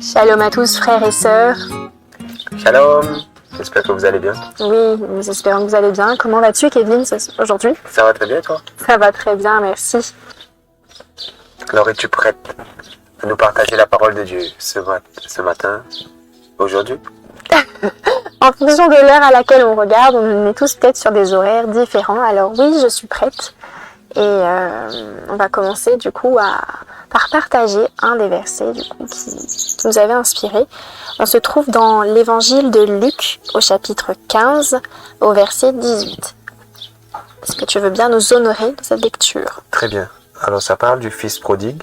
Shalom à tous frères et sœurs. Shalom, j'espère que vous allez bien. Oui, nous espérons que vous allez bien. Comment vas-tu Kevin aujourd'hui? Ça va très bien toi? Ça va très bien, merci. Alors es-tu prête à nous partager la parole de Dieu ce matin, aujourd'hui? En fonction de l'heure à laquelle on regarde, on est tous peut-être sur des horaires différents. Alors oui, je suis prête. Et on va commencer du coup par partager un des versets du coup, qui nous avait inspiré. On se trouve dans l'évangile de Luc au chapitre 15 au verset 18. Est-ce que tu veux bien nous honorer de cette lecture? Très bien. Alors ça parle du fils prodigue.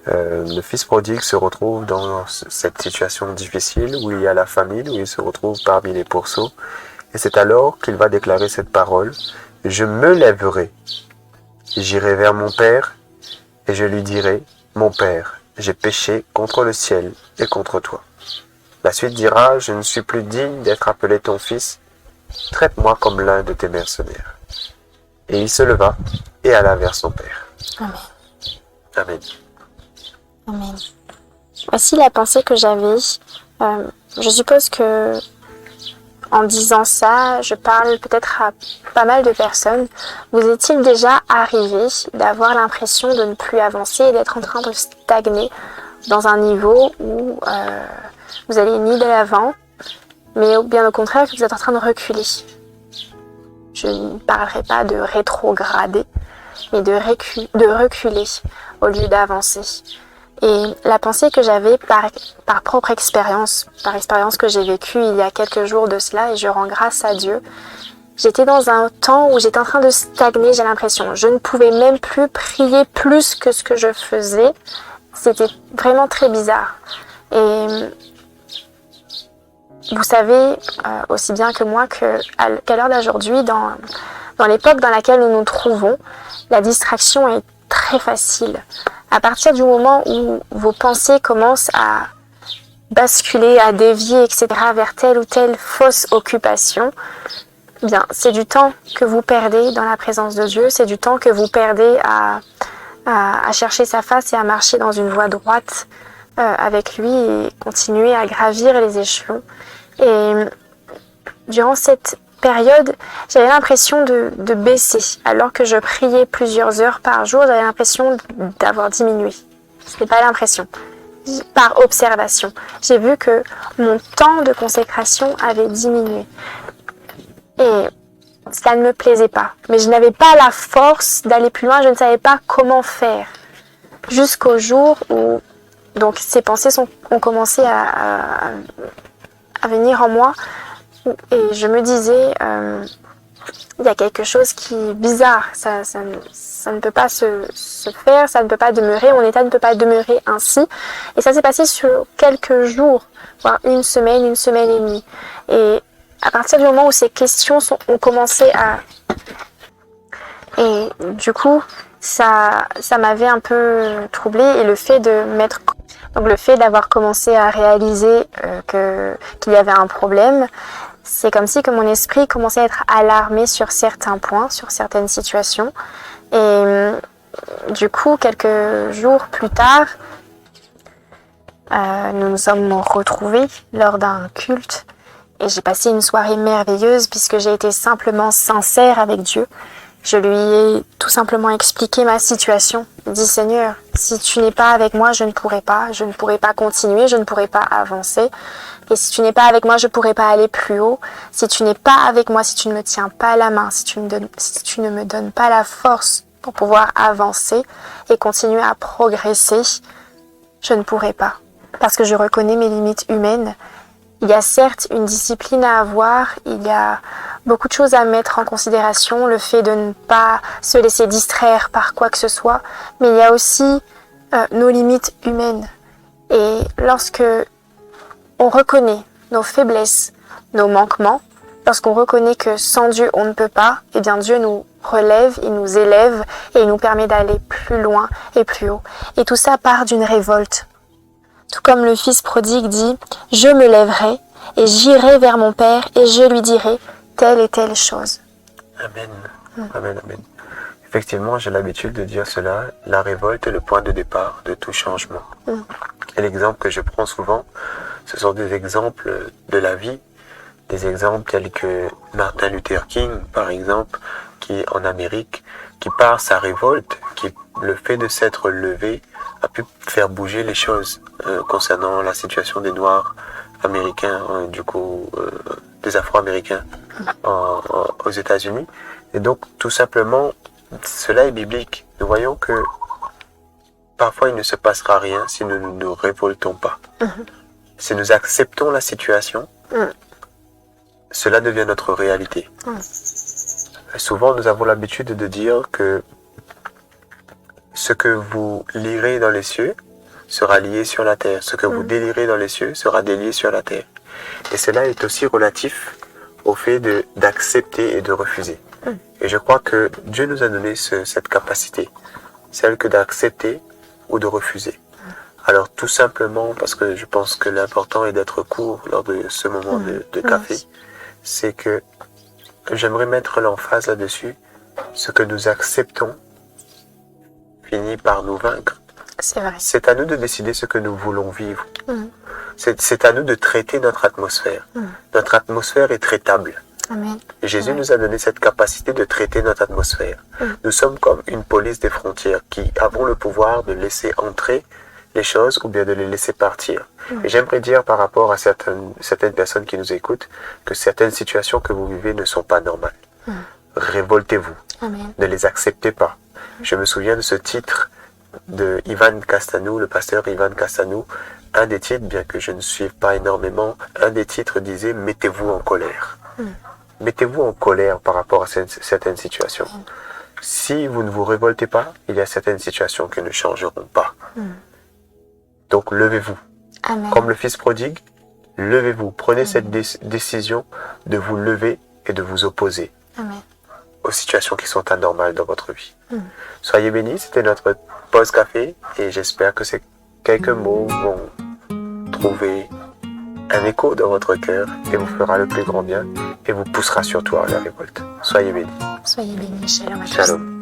Le fils prodigue se retrouve dans cette situation difficile où il y a la famine, où il se retrouve parmi les pourceaux. Et c'est alors qu'il va déclarer cette parole. Je me lèverai, j'irai vers mon père et je lui dirai, mon père, j'ai péché contre le ciel et contre toi. La suite dira, je ne suis plus digne d'être appelé ton fils, traite-moi comme l'un de tes mercenaires. Et il se leva et alla vers son père. Amen. Amen. Amen. Voici la pensée que j'avais. Je suppose que en disant ça, je parle peut-être à pas mal de personnes. Vous est-il déjà arrivé d'avoir l'impression de ne plus avancer et d'être en train de stagner dans un niveau où vous allez ni de l'avant, mais bien au contraire que vous êtes en train de reculer? Je ne parlerai pas de rétrograder, mais de reculer au lieu d'avancer. Et la pensée que j'avais par propre expérience, par expérience que j'ai vécue il y a quelques jours de cela, et je rends grâce à Dieu, j'étais dans un temps où j'étais en train de stagner, j'ai l'impression. Je ne pouvais même plus prier plus que ce que je faisais. C'était vraiment très bizarre. Et vous savez aussi bien que moi qu'à l'heure d'aujourd'hui, dans l'époque dans laquelle nous nous trouvons, la distraction est très facile. À partir du moment où vos pensées commencent à basculer, à dévier, etc., vers telle ou telle fausse occupation, eh bien, c'est du temps que vous perdez dans la présence de Dieu, c'est du temps que vous perdez à chercher sa face et à marcher dans une voie droite avec lui et continuer à gravir les échelons. Et durant cette période, j'avais l'impression de baisser. Alors que je priais plusieurs heures par jour, j'avais l'impression d'avoir diminué. Ce n'était pas l'impression. Par observation, j'ai vu que mon temps de consécration avait diminué. Et cela ne me plaisait pas. Mais je n'avais pas la force d'aller plus loin, je ne savais pas comment faire. Jusqu'au jour où donc, ces pensées ont commencé à venir en moi. Et je me disais, il y a quelque chose qui est bizarre, ça ne peut pas se faire, ça ne peut pas demeurer, mon état ne peut pas demeurer ainsi. Et ça s'est passé sur quelques jours, voire une semaine et demie. Et à partir du moment où ces questions ont commencé à... Et du coup, ça m'avait un peu troublée, et le fait d'avoir commencé à réaliser qu'il y avait un problème, c'est comme si que mon esprit commençait à être alarmé sur certains points, sur certaines situations. Et du coup, quelques jours plus tard, nous nous sommes retrouvés lors d'un culte. Et j'ai passé une soirée merveilleuse puisque j'ai été simplement sincère avec Dieu. Je lui ai tout simplement expliqué ma situation. Je dis, Seigneur, si tu n'es pas avec moi, je ne pourrai pas continuer, je ne pourrai pas avancer. Et si tu n'es pas avec moi, je ne pourrai pas aller plus haut. Si tu n'es pas avec moi, si tu ne me tiens pas la main, si tu ne me donnes pas la force pour pouvoir avancer et continuer à progresser, je ne pourrai pas. Parce que je reconnais mes limites humaines. Il y a certes une discipline à avoir, il y a beaucoup de choses à mettre en considération, le fait de ne pas se laisser distraire par quoi que ce soit, mais il y a aussi nos limites humaines. Et lorsque on reconnaît nos faiblesses, nos manquements, lorsqu'on reconnaît que sans Dieu on ne peut pas, eh bien Dieu nous relève, il nous élève et il nous permet d'aller plus loin et plus haut. Et tout ça part d'une révolte. Tout comme le fils prodigue dit, je me lèverai et j'irai vers mon père et je lui dirai telle et telle chose. Amen. Amen, amen. Effectivement, j'ai l'habitude de dire cela, la révolte est le point de départ de tout changement. Et l'exemple que je prends souvent, ce sont des exemples de la vie, des exemples tels que Martin Luther King, par exemple, qui en Amérique, qui par sa révolte, qui le fait de s'être levé, a pu faire bouger les choses concernant la situation des Noirs américains, des Afro-Américains aux États-Unis. Et donc, tout simplement, cela est biblique. Nous voyons que parfois il ne se passera rien si nous ne nous révoltons pas. Si nous acceptons la situation, cela devient notre réalité. Souvent, nous avons l'habitude de dire que ce que vous lirez dans les cieux sera lié sur la terre. Ce que vous délirez dans les cieux sera délié sur la terre. Et cela est aussi relatif au fait d'accepter et de refuser. Et je crois que Dieu nous a donné cette capacité, celle que d'accepter ou de refuser. Alors tout simplement, parce que je pense que l'important est d'être court lors de ce moment de café, c'est que j'aimerais mettre l'emphase là-dessus. Ce que nous acceptons finit par nous vaincre. C'est vrai. C'est à nous de décider ce que nous voulons vivre. C'est à nous de traiter notre atmosphère. Notre atmosphère est traitable. Amen. Et Jésus nous a donné cette capacité de traiter notre atmosphère. Nous sommes comme une police des frontières qui avons le pouvoir de laisser entrer les choses ou bien de les laisser partir. Et j'aimerais dire par rapport à certaines personnes qui nous écoutent que certaines situations que vous vivez ne sont pas normales. Révoltez-vous. Amen. Ne les acceptez pas. Je me souviens de ce titre de Ivan Castanou, le pasteur Ivan Castanou. Un des titres, bien que je ne suive pas énormément, un des titres disait « Mettez-vous en colère ». Mettez-vous en colère par rapport à certaines situations. Si vous ne vous révoltez pas, il y a certaines situations qui ne changeront pas. Donc levez-vous. Amen. Comme le fils prodigue, levez-vous. Prenez cette décision de vous lever et de vous opposer Amen. aux situations qui sont anormales dans votre vie. Soyez bénis, c'était notre pause café et j'espère que ces quelques mots vont trouver un écho dans votre cœur et vous fera le plus grand bien et vous poussera surtout à la révolte. Soyez bénis. Soyez bénis. Shalom à tous. Shalom.